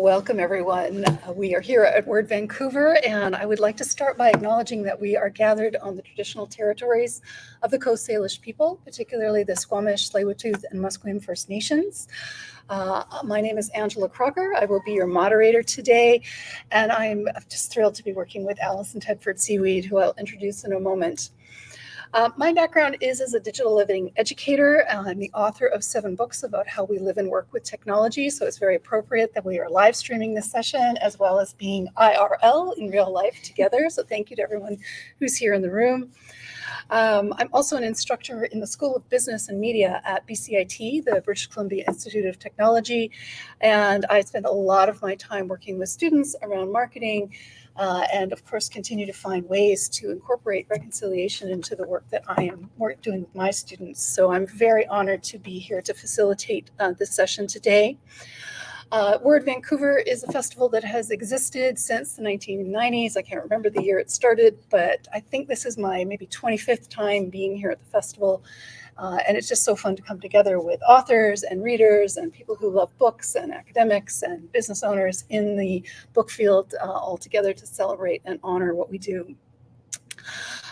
Welcome, everyone. We are here at Word Vancouver, and I would like to start by acknowledging that we are gathered on the traditional territories of the Coast Salish people, particularly the Squamish, Tsleil-Waututh, and Musqueam First Nations. My name is Angela Crocker. I will be your moderator today, and I'm just thrilled to be working with Alison Tedford Seaweed, who I'll introduce in a moment. My background is as a digital living educator. I'm the author of 7 books about how we live and work with technology, so it's very appropriate that we are live streaming this session as well as being IRL in real life together. So thank you to everyone who's here in the room. I'm also an instructor in the School of Business and Media at BCIT, the British Columbia Institute of Technology, and I spend a lot of my time working with students around marketing, and of course continue to find ways to incorporate reconciliation into the work that I am doing with my students. So I'm very honored to be here to facilitate this session today. Word Vancouver is a festival that has existed since the 1990s. I can't remember the year it started, but I think this is my maybe 25th time being here at the festival. And it's just so fun to come together with authors and readers and people who love books and academics and business owners in the book field all together to celebrate and honor what we do.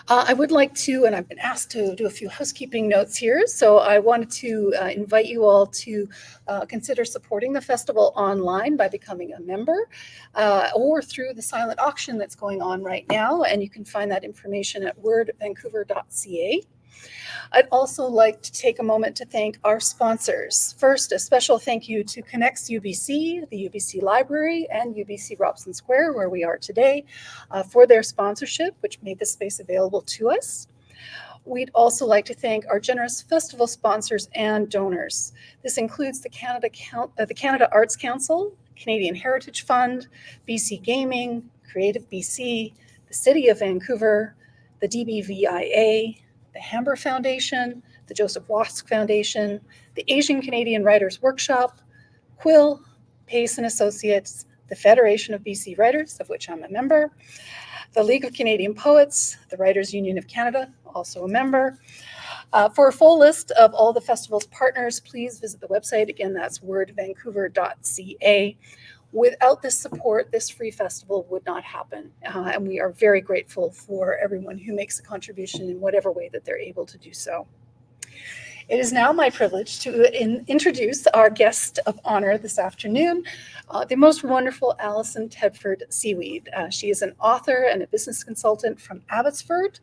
I would like to, and I've been asked to do a few housekeeping notes here, so I wanted to invite you all to consider supporting the festival online by becoming a member or through the silent auction that's going on right now, and you can find that information at wordvancouver.ca. I'd also like to take a moment to thank our sponsors. First, a special thank you to Connects UBC, the UBC Library, and UBC Robson Square, where we are today, for their sponsorship, which made this space available to us. We'd also like to thank our generous festival sponsors and donors. This includes the Canada Arts Council, Canadian Heritage Fund, BC Gaming, Creative BC, the City of Vancouver, the DBVIA, the Hamber Foundation, the Joseph Wask Foundation, the Asian Canadian Writers Workshop, Quill, Pace and Associates, the Federation of BC Writers, of which I'm a member, the League of Canadian Poets, the Writers Union of Canada, also a member. For a full list of all the festival's partners, please visit the website. Again, that's wordvancouver.ca. Without this support, this free festival would not happen. And we are very grateful for everyone who makes a contribution in whatever way that they're able to do so. It is now my privilege to introduce our guest of honor this afternoon, the most wonderful Alison Tedford Seaweed. She is an author and a business consultant from Abbotsford.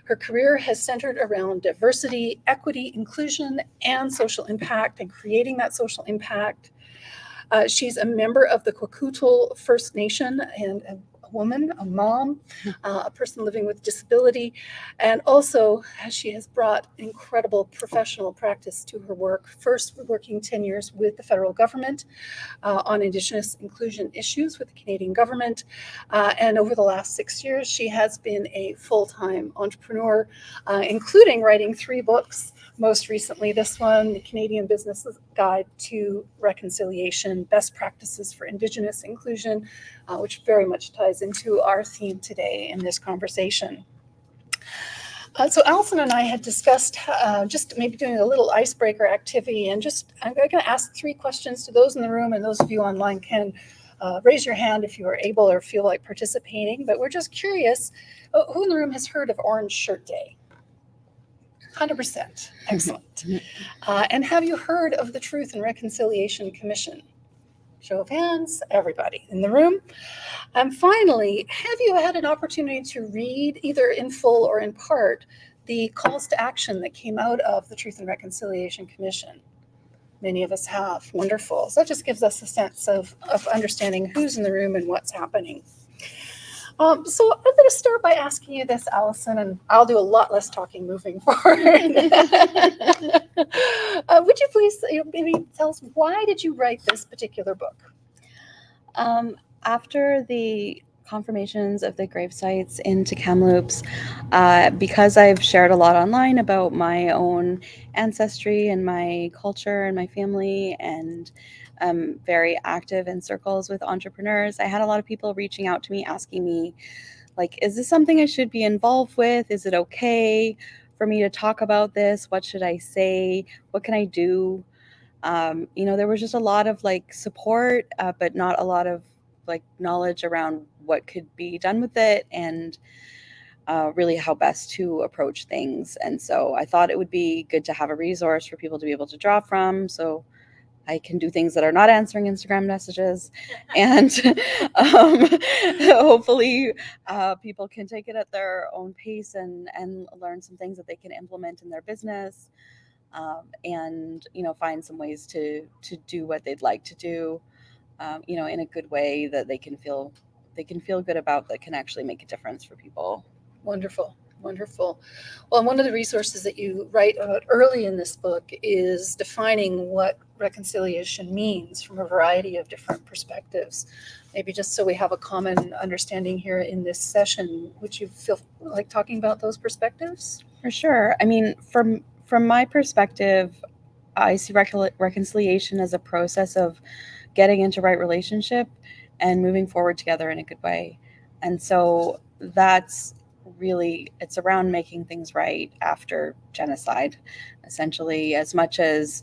Her career has centered around diversity, equity, inclusion, and social impact, and creating that social impact. She's a member of the Kwakiutl First Nation and a woman, a mom, a person living with disability, and also she has brought incredible professional practice to her work, first working 10 years with the federal government on Indigenous inclusion issues with the Canadian government, and over the last 6 years she has been a full-time entrepreneur, including writing 3 books. Most recently, this one, The Canadian Business Guide to Reconciliation, Best Practices for Indigenous Inclusion, which very much ties into our theme today in this conversation. So Alison and I had discussed just maybe doing a little icebreaker activity, and I'm going to ask 3 questions to those in the room, and those of you online can raise your hand if you are able or feel like participating. But we're just curious, who in the room has heard of Orange Shirt Day? 100%. Excellent. And have you heard of the Truth and Reconciliation Commission? Show of hands, everybody in the room. And finally, have you had an opportunity to read, either in full or in part, the calls to action that came out of the Truth and Reconciliation Commission? Many of us have. Wonderful. So that just gives us a sense of understanding who's in the room and what's happening. So I'm going to start by asking you this, Alison, and I'll do a lot less talking moving forward. Would you please maybe tell us, why did you write this particular book? After the confirmations of the grave sites into Kamloops, because I've shared a lot online about my own ancestry and my culture and my family, and I'm very active in circles with entrepreneurs, I had a lot of people reaching out to me asking me, like, is this something I should be involved with? Is it okay for me to talk about this? What should I say? What can I do? There was just a lot of like support, but not a lot of like knowledge around what could be done with it, and really how best to approach things. And so I thought it would be good to have a resource for people to be able to draw from. So I can do things that are not answering Instagram messages, and hopefully people can take it at their own pace and learn some things that they can implement in their business, and find some ways to do what they'd like to do, in a good way that they can feel good about, that can actually make a difference for people. Wonderful, wonderful. Well, one of the resources that you write about early in this book is defining what reconciliation means from a variety of different perspectives. Maybe just so we have a common understanding here in this session, would you feel like talking about those perspectives? For sure. I mean, from my perspective, I see reconciliation as a process of getting into right relationship and moving forward together in a good way. And so that's really, it's around making things right after genocide, essentially, as much as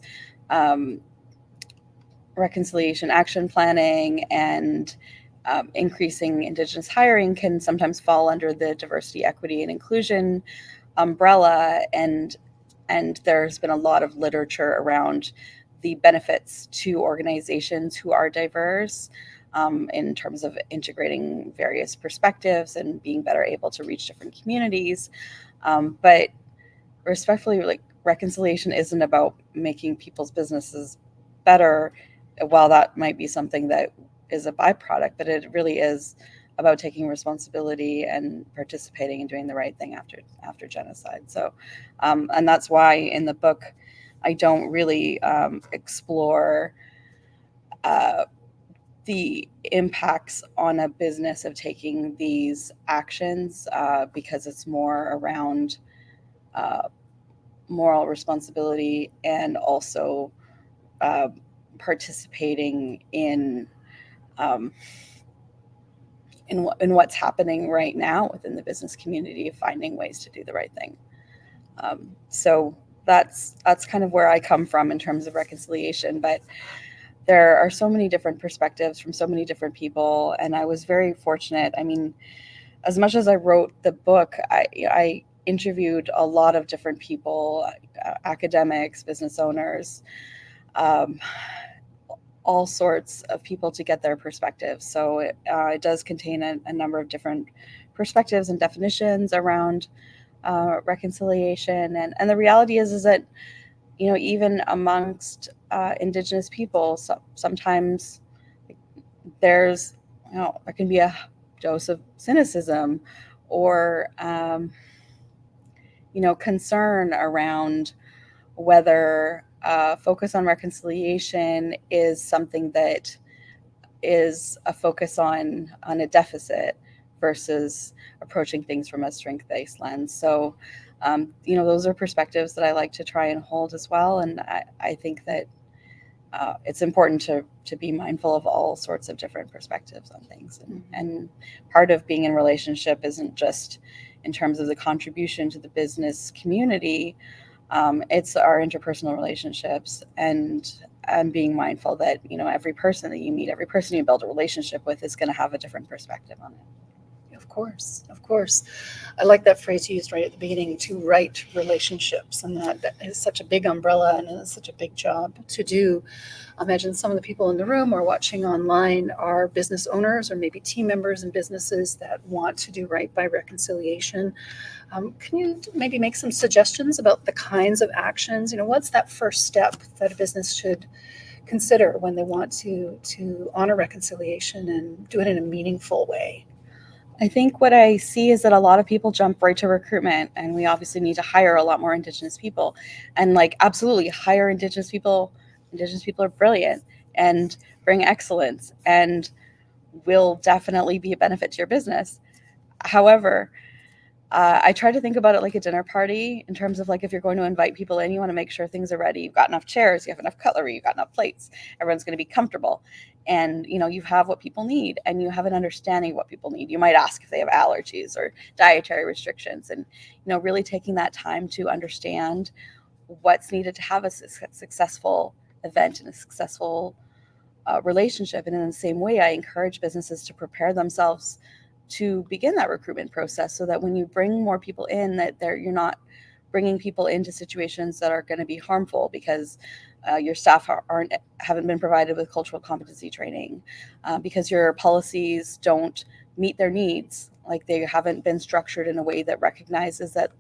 um, reconciliation action planning and increasing Indigenous hiring can sometimes fall under the diversity, equity, and inclusion umbrella. And there's been a lot of literature around the benefits to organizations who are diverse, in terms of integrating various perspectives and being better able to reach different communities. But respectfully, like, reconciliation isn't about making people's businesses better, while that might be something that is a byproduct, but it really is about taking responsibility and participating and doing the right thing after genocide. So, and that's why in the book I don't really explore uh, the impacts on a business of taking these actions, because it's more around uh, moral responsibility, and also uh, participating um, in what's happening right now within the business community, of finding ways to do the right thing. So that's kind of where I come from in terms of reconciliation. But there are so many different perspectives from so many different people, and I was very fortunate. I mean, as much as I wrote the book, I interviewed a lot of different people, academics, business owners, um, all sorts of people, to get their perspectives. So it does contain a number of different perspectives and definitions around reconciliation. And the reality is that, even amongst Indigenous people, sometimes there's, there can be a dose of cynicism, or concern around whether focus on reconciliation is something that is a focus on a deficit, versus approaching things from a strength-based lens. So, those are perspectives that I like to try and hold as well. And I think that it's important to be mindful of all sorts of different perspectives on things. And part of being in relationship isn't just in terms of the contribution to the business community. It's our interpersonal relationships, and being mindful that every person that you meet, every person you build a relationship with, is going to have a different perspective on it. Of course, of course. I like that phrase you used right at the beginning, to right relationships, and that is such a big umbrella, and it's such a big job to do. I imagine some of the people in the room or watching online are business owners, or maybe team members in businesses that want to do right by reconciliation. Can you maybe make some suggestions about the kinds of actions? What's that first step that a business should consider when they want to honor reconciliation and do it in a meaningful way? I think what I see is that a lot of people jump right to recruitment, and we obviously need to hire a lot more Indigenous people. And like, absolutely, hire Indigenous people. Indigenous people are brilliant and bring excellence, and will definitely be a benefit to your business. However, I try to think about it like a dinner party, in terms of, like, if you're going to invite people in, you want to make sure things are ready. You've got enough chairs, you have enough cutlery, you've got enough plates. Everyone's going to be comfortable, and you have what people need, and you have an understanding of what people need. You might ask if they have allergies or dietary restrictions, and really taking that time to understand what's needed to have a successful event and a successful relationship. And in the same way, I encourage businesses to prepare themselves to begin that recruitment process, so that when you bring more people in, that you're not bringing people into situations that are going to be harmful because your staff haven't been provided with cultural competency training, because your policies don't meet their needs, like they haven't been structured in a way that recognizes that,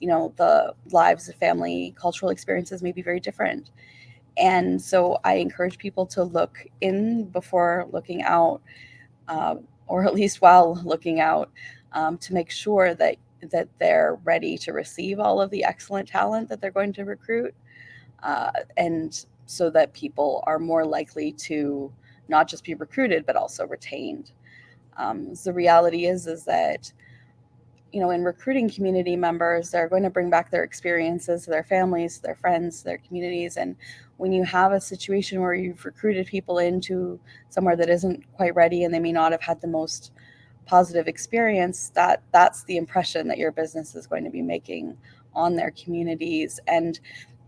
the lives of family cultural experiences may be very different. And so I encourage people to look in before looking out, or at least while looking out, to make sure that they're ready to receive all of the excellent talent that they're going to recruit, and so that people are more likely to not just be recruited but also retained. So the reality is that, in recruiting community members, they're going to bring back their experiences, their families, their friends, their communities. And when you have a situation where you've recruited people into somewhere that isn't quite ready and they may not have had the most positive experience, that's the impression that your business is going to be making on their communities. And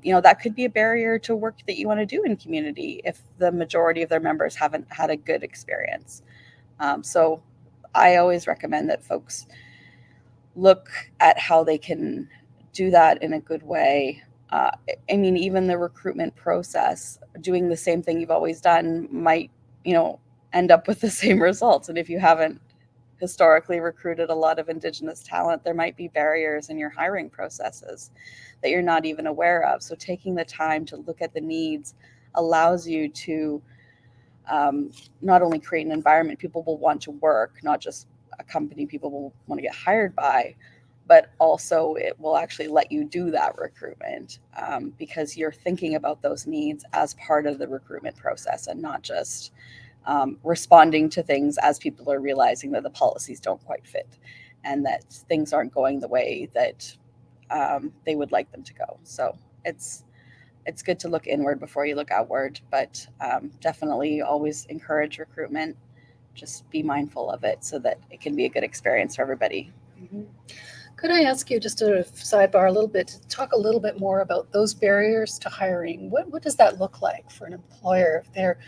that could be a barrier to work that you want to do in community if the majority of their members haven't had a good experience. So I always recommend that folks look at how they can do that in a good way. Even the recruitment process, doing the same thing you've always done might, end up with the same results. And if you haven't historically recruited a lot of Indigenous talent, there might be barriers in your hiring processes that you're not even aware of. So taking the time to look at the needs allows you to not only create an environment people will want to work, not just a company people will want to get hired by, but also it will actually let you do that recruitment, because you're thinking about those needs as part of the recruitment process and not just responding to things as people are realizing that the policies don't quite fit and that things aren't going the way that they would like them to go. So it's good to look inward before you look outward, but definitely always encourage recruitment. Just be mindful of it so that it can be a good experience for everybody. Mm-hmm. Could I ask you just to sidebar a little bit, to talk a little bit more about those barriers to hiring? What does that look like for an employer if they're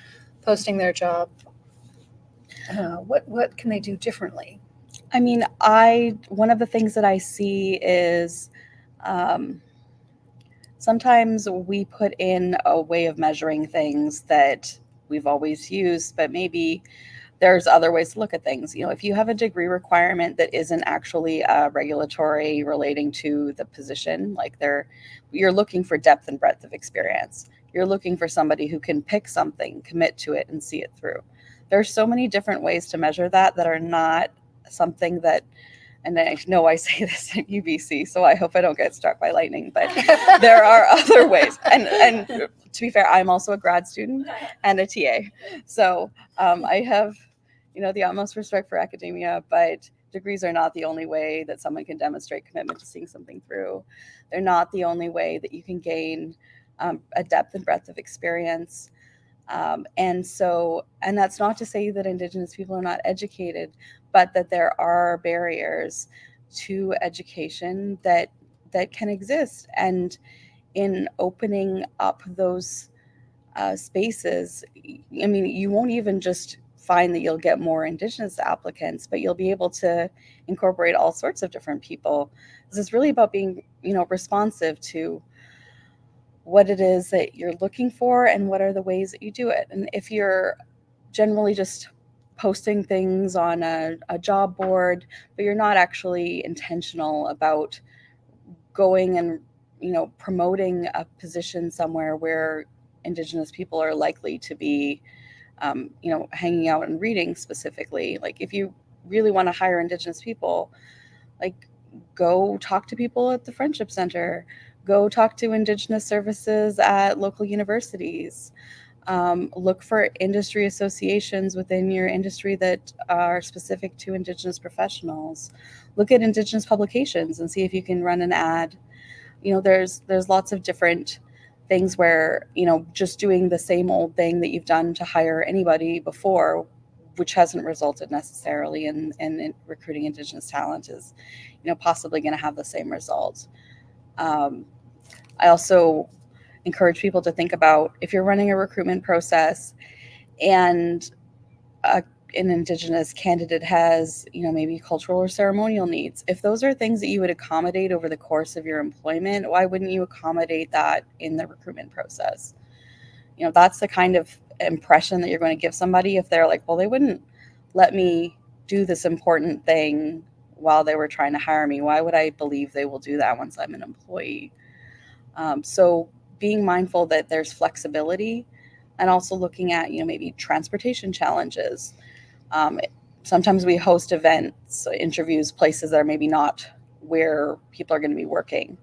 posting their job? What can they do differently? One of the things that I see is sometimes we put in a way of measuring things that we've always used, but maybe there's other ways to look at things. If you have a degree requirement that isn't actually regulatory relating to the position, like you're looking for depth and breadth of experience. You're looking for somebody who can pick something, commit to it, and see it through. There's so many different ways to measure that are not something that, and I know I say this in UBC, so I hope I don't get struck by lightning, but there are other ways. And to be fair, I'm also a grad student and a TA. So I have, the utmost respect for academia, but degrees are not the only way that someone can demonstrate commitment to seeing something through. They're not the only way that you can gain a depth and breadth of experience. And that's not to say that Indigenous people are not educated, but that there are barriers to education that can exist. And in opening up those spaces, you won't even just find that you'll get more Indigenous applicants, but you'll be able to incorporate all sorts of different people. This is really about being, responsive to what it is that you're looking for and what are the ways that you do it. And if you're generally just posting things on a job board, but you're not actually intentional about going and, promoting a position somewhere where Indigenous people are likely to be, hanging out and reading specifically. Like if you really want to hire Indigenous people, like go talk to people at the Friendship Center, go talk to Indigenous services at local universities. Look for industry associations within your industry that are specific to Indigenous professionals. Look at Indigenous publications and see if you can run an ad. There's lots of different things where, just doing the same old thing that you've done to hire anybody before, which hasn't resulted necessarily in recruiting Indigenous talent, is, possibly going to have the same results. I also encourage people to think about, if you're running a recruitment process and an Indigenous candidate has, maybe cultural or ceremonial needs, if those are things that you would accommodate over the course of your employment, why wouldn't you accommodate that in the recruitment process? That's the kind of impression that you're going to give somebody if they're like, well, they wouldn't let me do this important thing while they were trying to hire me. Why would I believe they will do that once I'm an employee? So being mindful that there's flexibility, and also looking at, maybe transportation challenges. Um, Sometimes we host events, interviews, places that are maybe not where people are going to be working.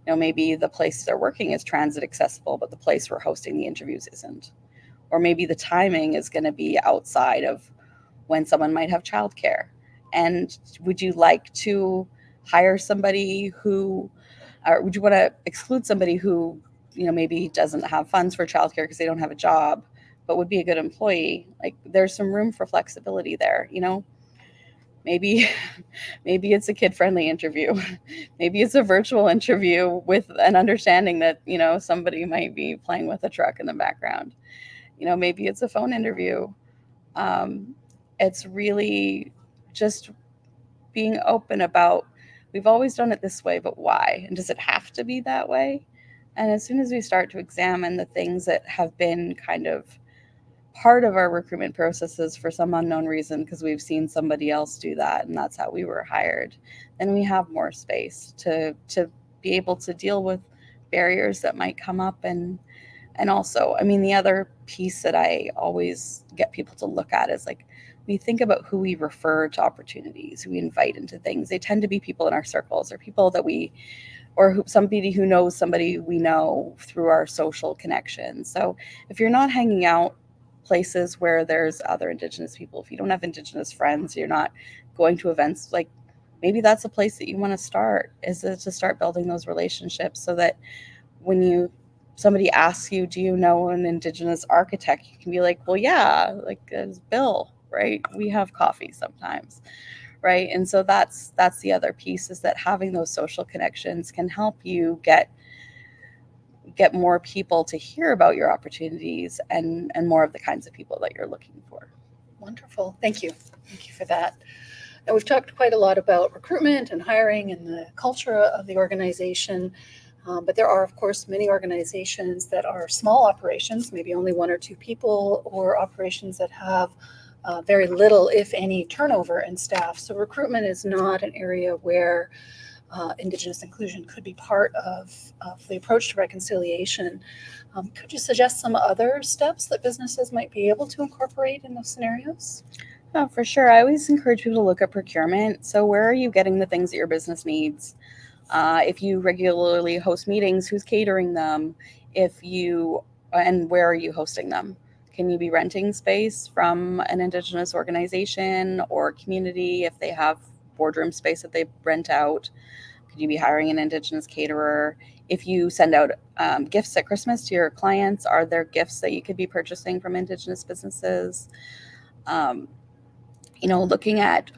Maybe the place they're working is transit accessible, but the place we're hosting the interviews isn't. Or maybe the timing is going to be outside of when someone might have childcare. And would you like to hire somebody who, or would you want to exclude somebody who, maybe doesn't have funds for childcare because they don't have a job, but would be a good employee? Like, there's some room for flexibility there. Maybe maybe it's a kid-friendly interview. Maybe it's a virtual interview with an understanding that, somebody might be playing with a truck in the background. Maybe it's a phone interview. It's really just being open about, we've always done it this way, but why? And does it have to be that way? And as soon as we start to examine the things that have been kind of part of our recruitment processes for some unknown reason, because we've seen somebody else do that and that's how we were hired, then we have more space to be able to deal with barriers that might come up. And also, the other piece that I always get people to look at is, like, we think about who we refer to opportunities, who we invite into things. They tend to be people in our circles, or people that somebody who knows somebody we know through our social connections. So if you're not hanging out places where there's other Indigenous people, if you don't have Indigenous friends, you're not going to events, like, maybe that's a place that you want to start, is to start building those relationships, so that when somebody asks you, do you know an Indigenous architect, you can be like, well, yeah, like, it's Bill, right? We have coffee sometimes, right? And so that's the other piece, is that having those social connections can help you get more people to hear about your opportunities, and more of the kinds of people that you're looking for. Wonderful. Thank you. Thank you for that. Now, we've talked quite a lot about recruitment and hiring and the culture of the organization. But there are, of course, many organizations that are small operations, maybe only one or two people, or operations that have very little, if any, turnover in staff. So recruitment is not an area where Indigenous inclusion could be part of the approach to reconciliation. Could you suggest some other steps that businesses might be able to incorporate in those scenarios? Oh, for sure. I always encourage people to look at procurement. So where are you getting the things that your business needs? If you regularly host meetings, who's catering them? And where are you hosting them? Can you be renting space from an Indigenous organization or community if they have boardroom space that they rent out? Could you be hiring an Indigenous caterer? If you send out gifts at Christmas to your clients, are there gifts that you could be purchasing from Indigenous businesses? Looking at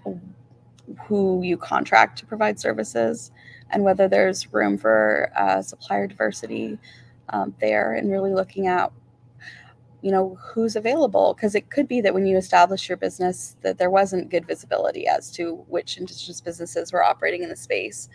who you contract to provide services, and whether there's room for supplier diversity there, and really looking at who's available, because it could be that when you establish your business that there wasn't good visibility as to which Indigenous businesses were operating in the space,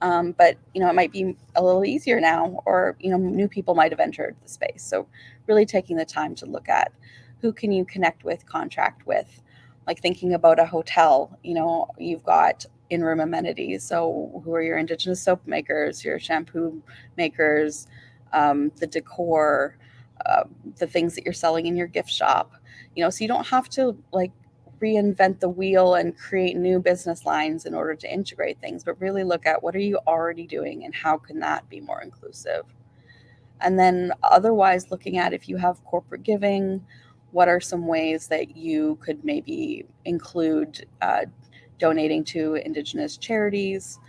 but it might be a little easier now, or new people might have entered the space. So really taking the time to look at who can you connect with, contract with. Like, thinking about a hotel, you've got in-room amenities. So who are your Indigenous soap makers, your shampoo makers, the decor, the things that you're selling in your gift shop, so you don't have to, like, reinvent the wheel and create new business lines in order to integrate things, but really look at what are you already doing and how can that be more inclusive. And then otherwise, looking at, if you have corporate giving, what are some ways that you could maybe include donating to Indigenous charities?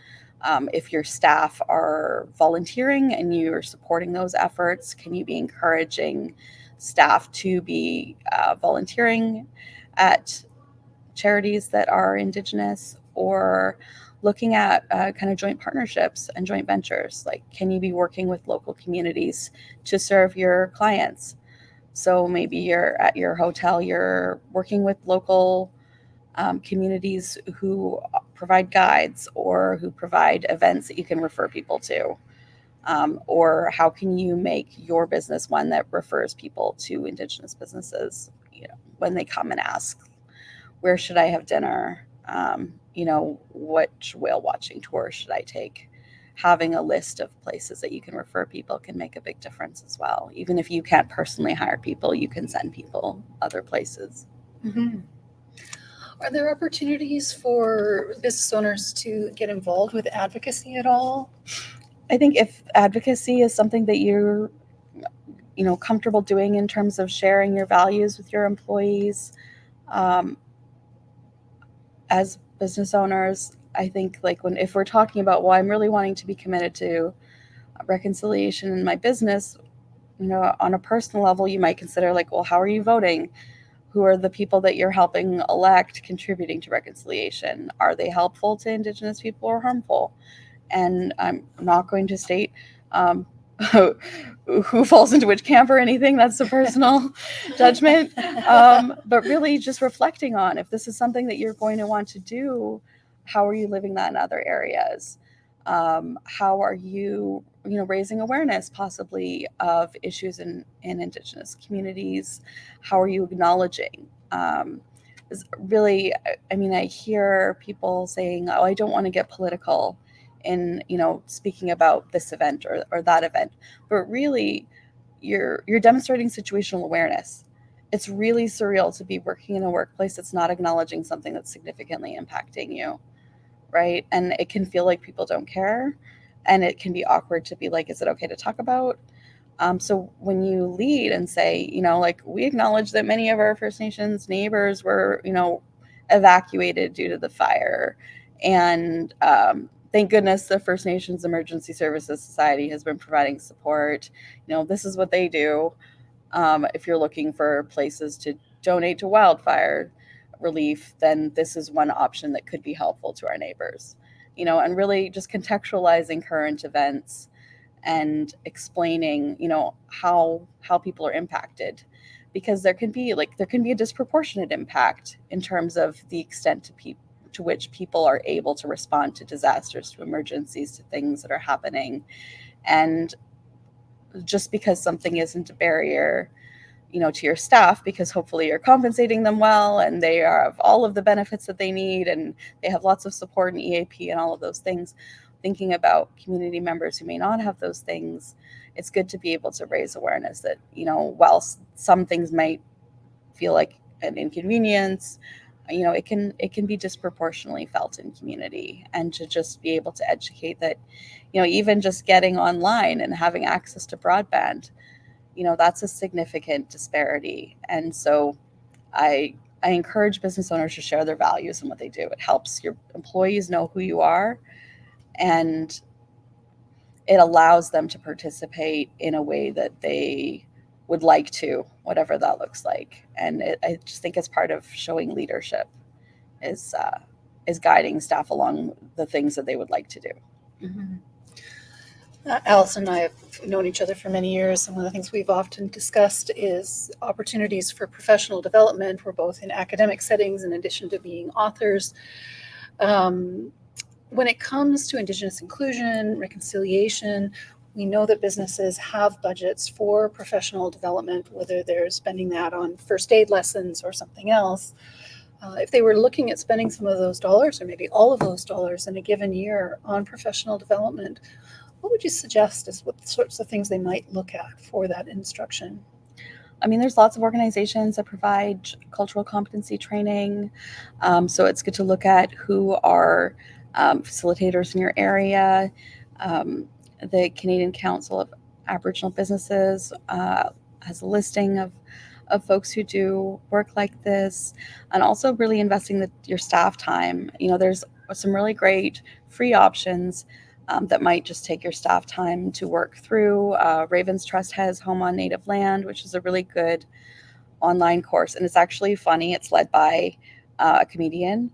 If your staff are volunteering and you're supporting those efforts, can you be encouraging staff to be volunteering at charities that are Indigenous? Or looking at kind of joint partnerships and joint ventures. Like, can you be working with local communities to serve your clients? So maybe you're at your hotel, you're working with local communities who provide guides or who provide events that you can refer people to. Or how can you make your business one that refers people to Indigenous businesses, when they come and ask, where should I have dinner? Which whale watching tour should I take? Having a list of places that you can refer people can make a big difference as well. Even if you can't personally hire people, you can send people other places. Mm-hmm. Are there opportunities for business owners to get involved with advocacy at all? I think if advocacy is something that you're comfortable doing in terms of sharing your values with your employees, as business owners, I think if we're talking about, well, I'm really wanting to be committed to reconciliation in my business, on a personal level, you might consider well, how are you voting? Who are the people that you're helping elect contributing to reconciliation? Are they helpful to Indigenous people or harmful? And I'm not going to state who falls into which camp or anything. That's a personal judgment. But really just reflecting on, if this is something that you're going to want to do, how are you living that in other areas? How are you, raising awareness possibly of issues in Indigenous communities? How are you acknowledging? Really, I hear people saying, oh, I don't want to get political in speaking about this event or that event, but really you're demonstrating situational awareness. It's really surreal to be working in a workplace that's not acknowledging something that's significantly impacting you, right? And it can feel like people don't care, and it can be awkward to be like, is it okay to talk about? So when you lead and say, we acknowledge that many of our First Nations neighbors were, evacuated due to the fire, and thank goodness the First Nations Emergency Services Society has been providing support. This is what they do. If you're looking for places to donate to wildfire relief, then this is one option that could be helpful to our neighbors. And really just contextualizing current events and explaining, how people are impacted, because there can be a disproportionate impact in terms of the extent to which people are able to respond to disasters, to emergencies, to things that are happening. And just because something isn't a barrier, to your staff, because hopefully you're compensating them well and they have all of the benefits that they need and they have lots of support and EAP and all of those things. Thinking about community members who may not have those things, it's good to be able to raise awareness that, while some things might feel like an inconvenience, it can be disproportionately felt in community, and to just be able to educate that, even just getting online and having access to broadband, that's a significant disparity. And so I encourage business owners to share their values and what they do. It helps your employees know who you are, and it allows them to participate in a way that they would like to, whatever that looks like. And I just think it's part of showing leadership is guiding staff along the things that they would like to do. Mm-hmm. Alison and I have known each other for many years, and one of the things we've often discussed is opportunities for professional development. We're both in academic settings in addition to being authors. When it comes to Indigenous inclusion, reconciliation, we know that businesses have budgets for professional development, whether they're spending that on first aid lessons or something else. If they were looking at spending some of those dollars, or maybe all of those dollars in a given year on professional development, what would you suggest is what sorts of things they might look at for that instruction? There's lots of organizations that provide cultural competency training. So it's good to look at who are facilitators in your area. The Canadian Council of Aboriginal Businesses has a listing of folks who do work like this, and also really investing your staff time. There's some really great free options that might just take your staff time to work through. Ravens Trust has Home on Native Land, which is a really good online course, and it's actually funny. It's led by a comedian,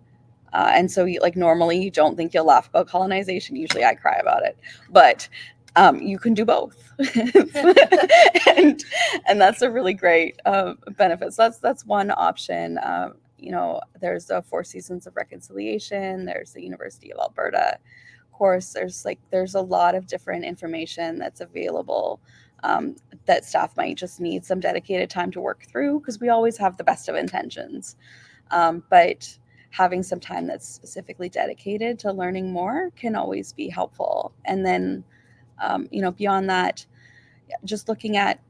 And so, like, normally you don't think you'll laugh about colonization. Usually I cry about it, but you can do both. and that's a really great benefit. So that's one option. There's the Four Seasons of Reconciliation. There's the University of Alberta course. There's a lot of different information that's available that staff might just need some dedicated time to work through, because we always have the best of intentions. But having some time that's specifically dedicated to learning more can always be helpful. And then, beyond that, just looking at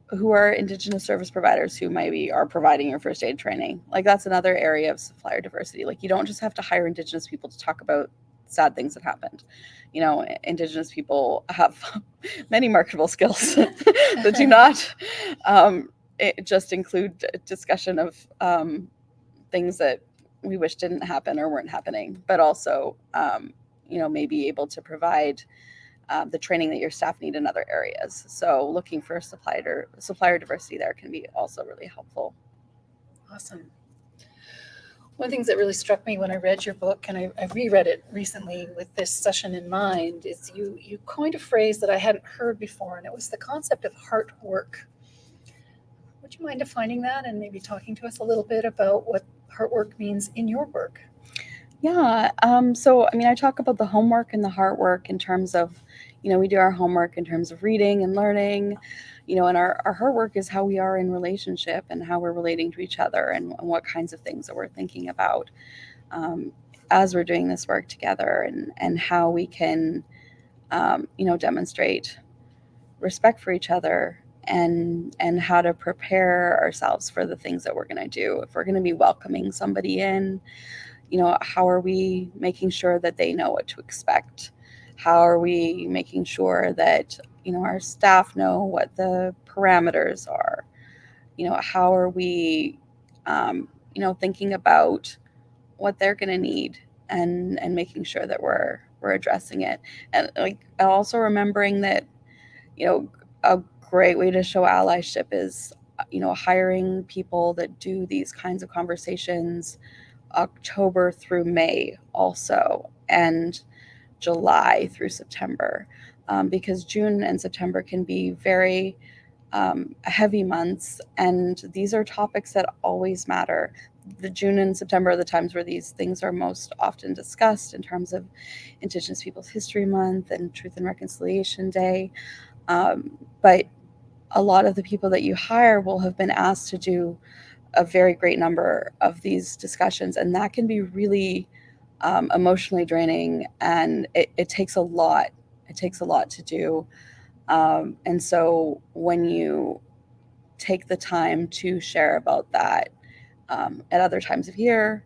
who are Indigenous service providers who maybe are providing your first aid training. Like, that's another area of supplier diversity. Like, you don't just have to hire Indigenous people to talk about sad things that happened. Indigenous people have many marketable skills that do not just include discussion of things that we wish didn't happen or weren't happening, but also, maybe able to provide the training that your staff need in other areas. So looking for supplier diversity there can be also really helpful. Awesome. One of the things that really struck me when I read your book, and I reread it recently with this session in mind, is you coined a phrase that I hadn't heard before, and it was the concept of heart work. Would you mind defining that and maybe talking to us a little bit about what heart work means in your work? Yeah. So, I talk about the homework and the heart work in terms of, we do our homework in terms of reading and learning, and our heart work is how we are in relationship and how we're relating to each other, and what kinds of things that we're thinking about as we're doing this work together, and how we can, demonstrate respect for each other, and how to prepare ourselves for the things that we're going to do. If we're going to be welcoming somebody in, how are we making sure that they know what to expect? How are we making sure that, our staff know what the parameters are? How are we, thinking about what they're going to need, and making sure that we're addressing it. And also remembering that, a great way to show allyship is, hiring people that do these kinds of conversations October through May also, and July through September, because June and September can be very heavy months, and these are topics that always matter. The June and September are the times where these things are most often discussed in terms of Indigenous Peoples History Month and Truth and Reconciliation Day. But a lot of the people that you hire will have been asked to do a very great number of these discussions, and that can be really emotionally draining, and it takes a lot. It takes a lot to do, and so when you take the time to share about that at other times of year,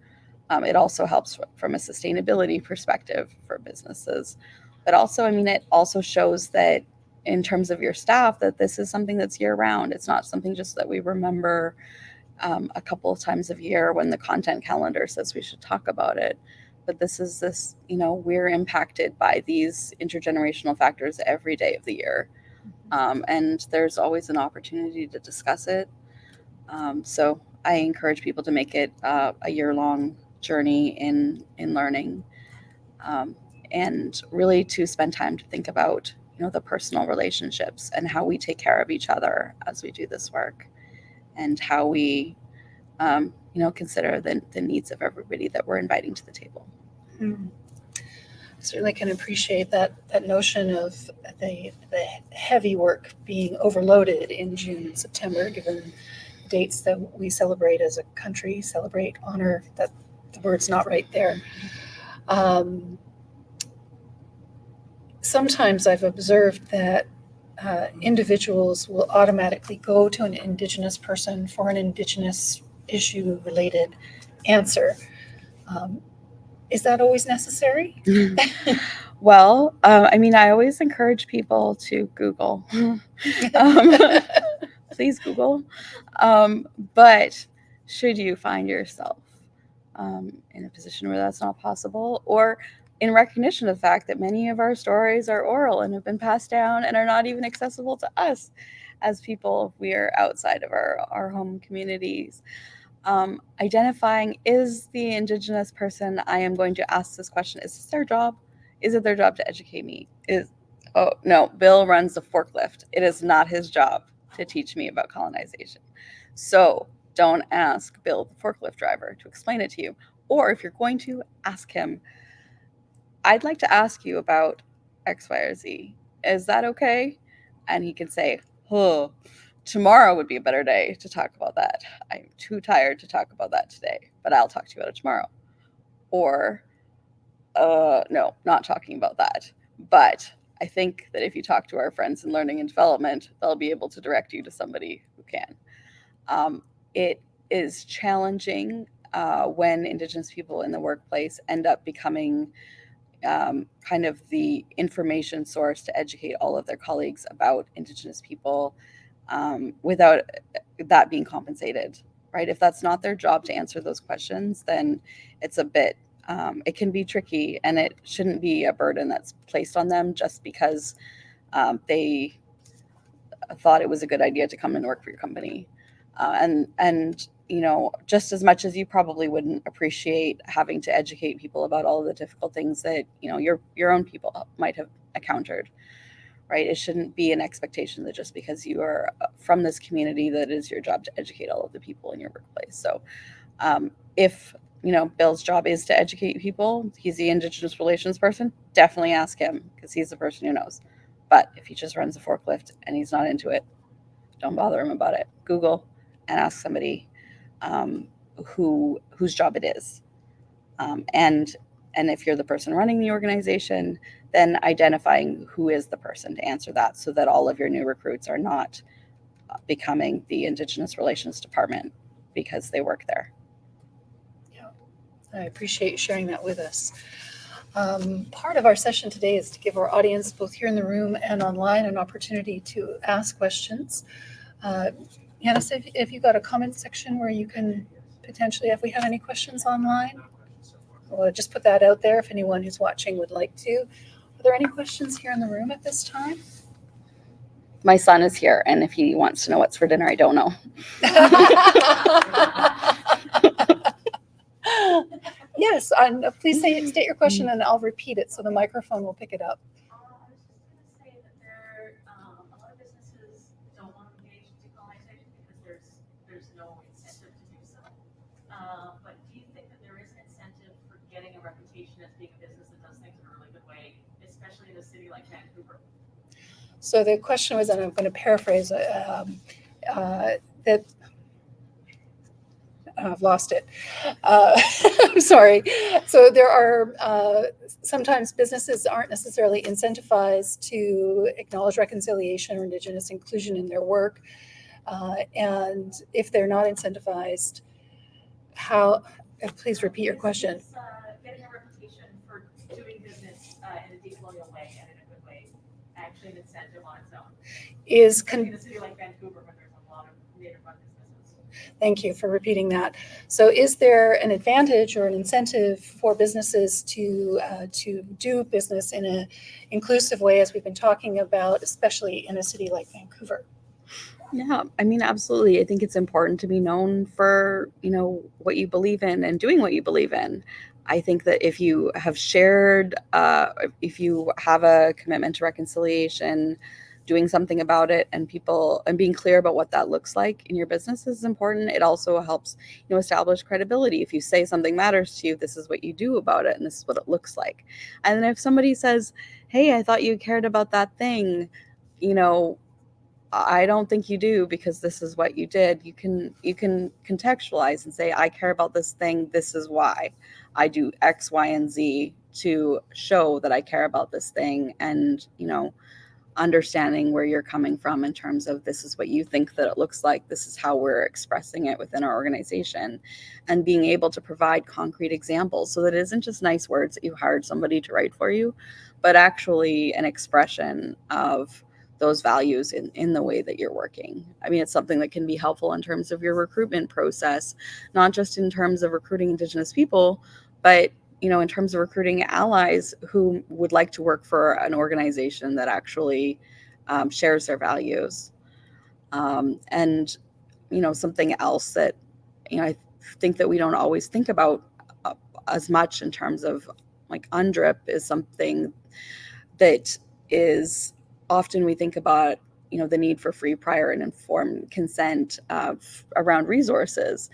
it also helps from a sustainability perspective for businesses. But also, it also shows that in terms of your staff, that this is something that's year round. It's not something just that we remember a couple of times a year when the content calendar says we should talk about it. But we're impacted by these intergenerational factors every day of the year. And there's always an opportunity to discuss it. So I encourage people to make it a year-long journey in learning, and really to spend time to think about, the personal relationships and how we take care of each other as we do this work, and how we, consider the needs of everybody that we're inviting to the table. Mm. Certainly can appreciate that notion of the heavy work being overloaded in June and September, given dates that we celebrate as a country, celebrate, honor, that the word's not right there. Sometimes I've observed that individuals will automatically go to an Indigenous person for an Indigenous issue related answer. Is that always necessary? Well, I always encourage people to Google. Please Google. But should you find yourself in a position where that's not possible, or in recognition of the fact that many of our stories are oral and have been passed down and are not even accessible to us as people, we are outside of our home communities, Identifying, is the Indigenous person I am going to ask this question, is this their job? Is it their job to educate me? Oh no, Bill runs the forklift. It is not his job to teach me about colonization. So don't ask Bill, the forklift driver, to explain it to you. Or if you're going to, ask him, I'd like to ask you about X, Y, or Z. Is that okay? And he can say, oh, tomorrow would be a better day to talk about that. I'm too tired to talk about that today, but I'll talk to you about it tomorrow. Or, no, not talking about that. But I think that if you talk to our friends in learning and development, they'll be able to direct you to somebody who can. It is challenging when Indigenous people in the workplace end up becoming kind of the information source to educate all of their colleagues about Indigenous people without that being compensated, right? If that's not their job to answer those questions, then it's a bit, it can be tricky, and it shouldn't be a burden that's placed on them just because they thought it was a good idea to come and work for your company. And you know, just as much as you probably wouldn't appreciate having to educate people about all of the difficult things that, you know, your own people might have encountered, right? It shouldn't be an expectation that just because you are from this community that it is your job to educate all of the people in your workplace. So if, you know, Bill's job is to educate people, he's the Indigenous relations person, definitely ask him because he's the person who knows. But if he just runs a forklift and he's not into it, don't bother him about it. Google and ask somebody whose job it is. And if you're the person running the organization, then identifying who is the person to answer that, so that all of your new recruits are not becoming the Indigenous Relations Department because they work there. Yeah, I appreciate you sharing that with us. Part of our session today is to give our audience, both here in the room and online, an opportunity to ask questions. Yanis, if you got a comment section where you can potentially, if we have any questions online, we'll just put that out there if anyone who's watching would like to. Are there any questions here in the room at this time? My son is here, and if he wants to know what's for dinner, I don't know. Yes, and please state your question, and I'll repeat it so the microphone will pick it up. I was just going to say that there a lot of businesses don't want to engage in decolonization because there's no incentive to do so. But do you think that there is an incentive for getting a reputation as being a business that does things in a really good way, especially in a city like Vancouver? So the question was, and I'm going to paraphrase that I've lost it. I'm sorry. So there are sometimes businesses aren't necessarily incentivized to acknowledge reconciliation or Indigenous inclusion in their work. And if they're not incentivized, how, please repeat your question. Getting a reputation for doing business in a decolonial way and in a good way, actually an incentive on its own. Is in a city like Vancouver where there's a lot of native-run businesses. Thank you for repeating that. So is there an advantage or an incentive for businesses to do business in an inclusive way, as we've been talking about, especially in a city like Vancouver? Yeah, I mean, absolutely. I think it's important to be known for, you know, what you believe in and doing what you believe in. I think that if you have shared, if you have a commitment to reconciliation, doing something about it, and being clear about what that looks like in your business is important. It also helps, you know, establish credibility. If you say something matters to you, this is what you do about it, and this is what it looks like. And then if somebody says, "Hey, I thought you cared about that thing," you know, I don't think you do because this is what you did. You can contextualize and say, I care about this thing. This is why I do X, Y, and Z to show that I care about this thing. And, you know, understanding where you're coming from in terms of this is what you think that it looks like. This is how we're expressing it within our organization, and being able to provide concrete examples so that it isn't just nice words that you hired somebody to write for you, but actually an expression of those values in the way that you're working. I mean, it's something that can be helpful in terms of your recruitment process, not just in terms of recruiting Indigenous people, but, you know, in terms of recruiting allies who would like to work for an organization that actually shares their values. And, you know, something else that, you know, think that we don't always think about as much in terms of like UNDRIP is something that is often we think about, the need for free, prior, and informed consent around resources.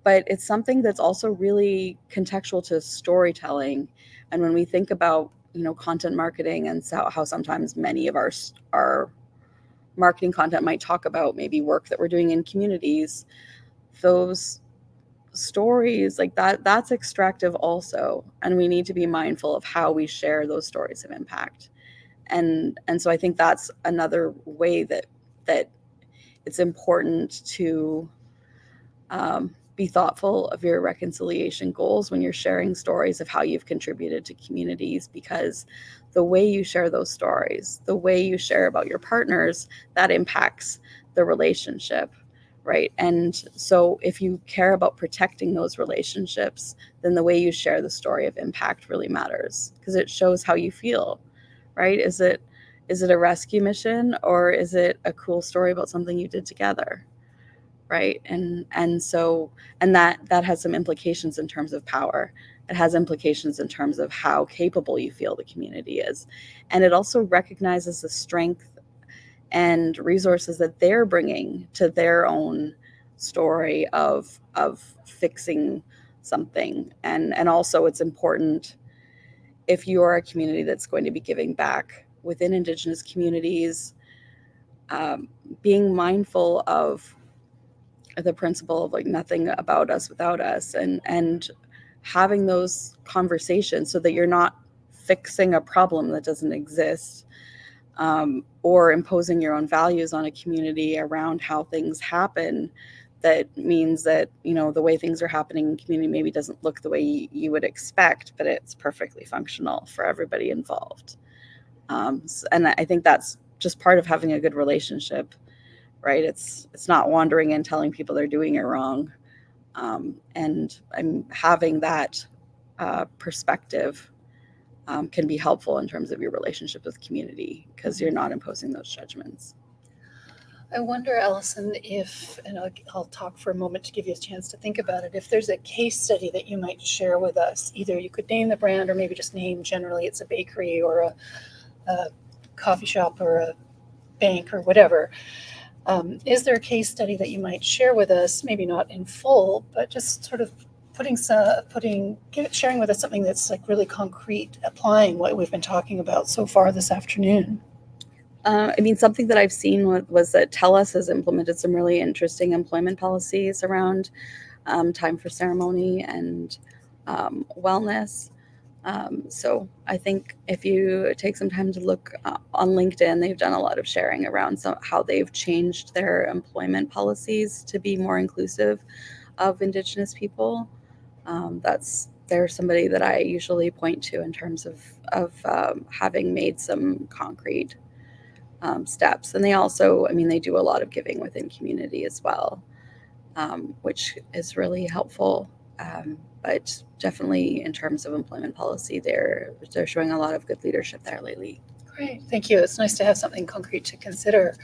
But it's something that's also really contextual to storytelling. And when we think about, content marketing and how sometimes many of our marketing content might talk about maybe work that we're doing in communities, those stories like that's extractive also, and we need to be mindful of how we share those stories of impact. And so I think that's another way that it's important to be thoughtful of your reconciliation goals when you're sharing stories of how you've contributed to communities, because the way you share those stories, the way you share about your partners, that impacts the relationship, right? And so if you care about protecting those relationships, then the way you share the story of impact really matters, because it shows how you feel, right? Is it a rescue mission, or is it a cool story about something you did together? Right. And so that has some implications in terms of power. It has implications in terms of how capable you feel the community is. And it also recognizes the strength and resources that they're bringing to their own story of fixing something. And also it's important, if you are a community that's going to be giving back within Indigenous communities, being mindful of the principle of like nothing about us without us, and having those conversations so that you're not fixing a problem that doesn't exist, or imposing your own values on a community around how things happen. That means that, the way things are happening in community maybe doesn't look the way you would expect, but it's perfectly functional for everybody involved. And I think that's just part of having a good relationship, right? It's not wandering in telling people they're doing it wrong. And I'm having that perspective can be helpful in terms of your relationship with community, because you're not imposing those judgments. I wonder, Alison, and I'll talk for a moment to give you a chance to think about it, if there's a case study that you might share with us. Either you could name the brand, or maybe just name generally it's a bakery or a coffee shop or a bank or whatever. Is there a case study that you might share with us, maybe not in full, but just sort of sharing with us something that's like really concrete, applying what we've been talking about so far this afternoon? Something that I've seen was that TELUS has implemented some really interesting employment policies around time for ceremony and wellness. So I think if you take some time to look on LinkedIn, they've done a lot of sharing around how they've changed their employment policies to be more inclusive of Indigenous people. They're somebody that I usually point to in terms of having made some concrete steps. And they also, they do a lot of giving within community as well, which is really helpful. But definitely in terms of employment policy, they're showing a lot of good leadership there lately. Great, thank you. It's nice to have something concrete to consider.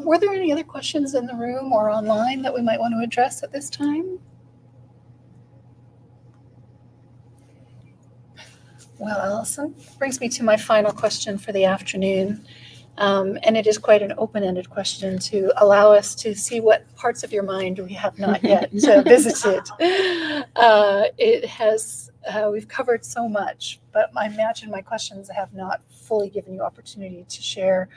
Were there any other questions in the room or online that we might want to address at this time? Well, Alison, brings me to my final question for the afternoon. And it is quite an open-ended question to allow us to see what parts of your mind we have not yet visited. We've covered so much, but I imagine my questions have not fully given you opportunity to share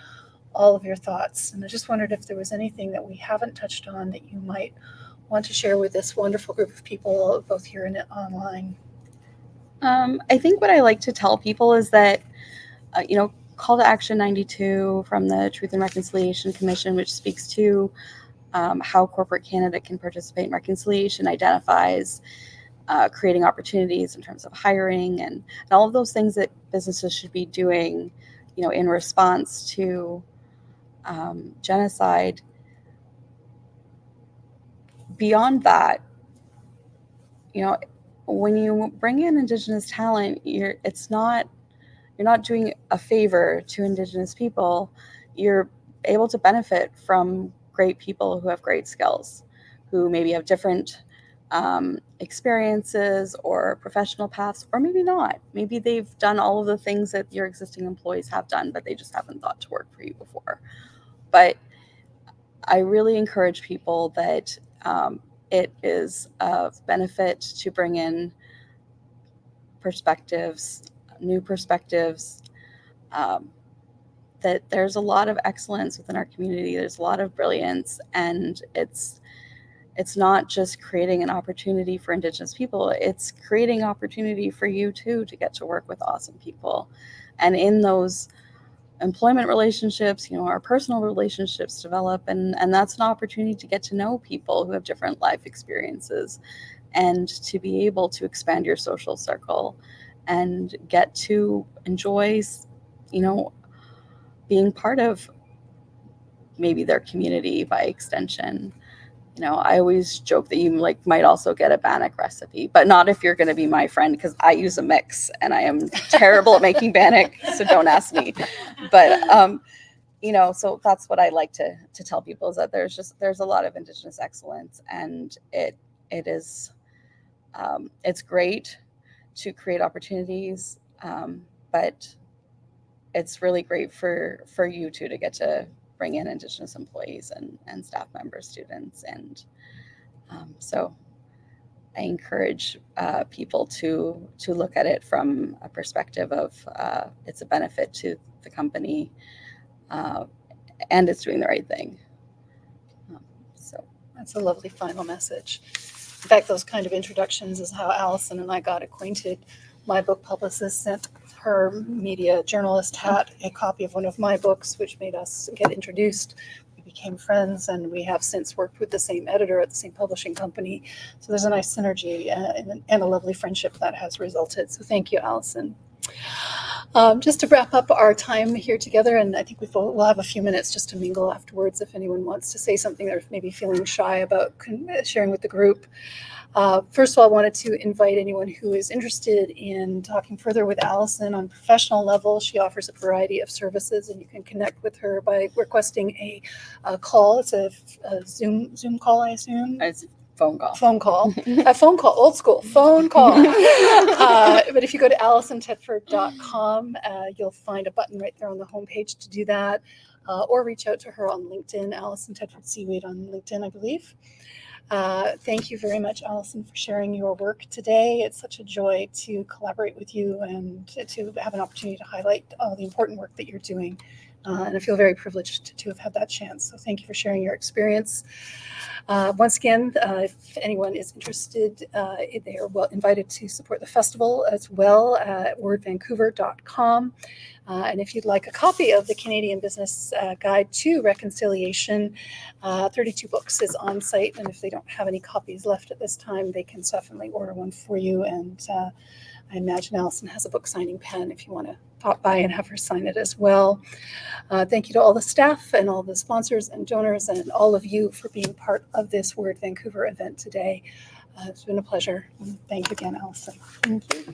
all of your thoughts. And I just wondered if there was anything that we haven't touched on that you might want to share with this wonderful group of people, both here and online. I think what I like to tell people is that, Call to Action 92 from the Truth and Reconciliation Commission, which speaks to how corporate Canada can participate in reconciliation, identifies creating opportunities in terms of hiring and all of those things that businesses should be doing, in response to genocide. Beyond that, when you bring in Indigenous talent, you're not doing a favor to Indigenous people. You're able to benefit from great people who have great skills, who maybe have different experiences or professional paths, or maybe not. Maybe they've done all of the things that your existing employees have done, but they just haven't thought to work for you before. But I really encourage people that it is of benefit to bring in perspectives, new perspectives, that there's a lot of excellence within our community. There's a lot of brilliance, and it's not just creating an opportunity for Indigenous people, it's creating opportunity for you too to get to work with awesome people. And in those employment relationships, our personal relationships develop, and that's an opportunity to get to know people who have different life experiences, and to be able to expand your social circle and get to enjoy, being part of maybe their community by extension. I always joke that you might also get a bannock recipe, but not if you're going to be my friend, because I use a mix and I am terrible at making bannock, so don't ask me. But so that's what I like to tell people, is that there's a lot of Indigenous excellence, and it is it's great to create opportunities, but it's really great for you too to get to bring in Indigenous employees and staff members, students, and so I encourage people to look at it from a perspective of it's a benefit to the company, and it's doing the right thing. So that's a lovely final message. In fact, those kind of introductions is how Alison and I got acquainted. My book publicist sent her media journalist hat a copy of one of my books, which made us get introduced. We became friends, and we have since worked with the same editor at the same publishing company. So there's a nice synergy and a lovely friendship that has resulted. So thank you, Alison. Just to wrap up our time here together, and I think we'll have a few minutes just to mingle afterwards if anyone wants to say something they're maybe feeling shy about sharing with the group. First of all, I wanted to invite anyone who is interested in talking further with Alison on a professional level. She offers a variety of services, and you can connect with her by requesting a call. It's a Zoom call, I assume. it's phone call. A phone call, old school phone call. But if you go to AlisonTedford.com, you'll find a button right there on the homepage to do that, or reach out to her on LinkedIn, Alison Tedford Seaweed on LinkedIn, I believe. Thank you very much, Alison, for sharing your work today. It's such a joy to collaborate with you and to have an opportunity to highlight all the important work that you're doing. And I feel very privileged to have had that chance. So thank you for sharing your experience. Once again, if anyone is interested, they are invited to support the festival as well at wordvancouver.com. And if you'd like a copy of the Canadian Business Guide to Reconciliation, 32 books is on site. And if they don't have any copies left at this time, they can definitely order one for you. And I imagine Alison has a book signing pen if you want to pop by and have her sign it as well. Thank you to all the staff and all the sponsors and donors and all of you for being part of this Word Vancouver event today. It's been a pleasure. Thank you again, Alison. Thank you.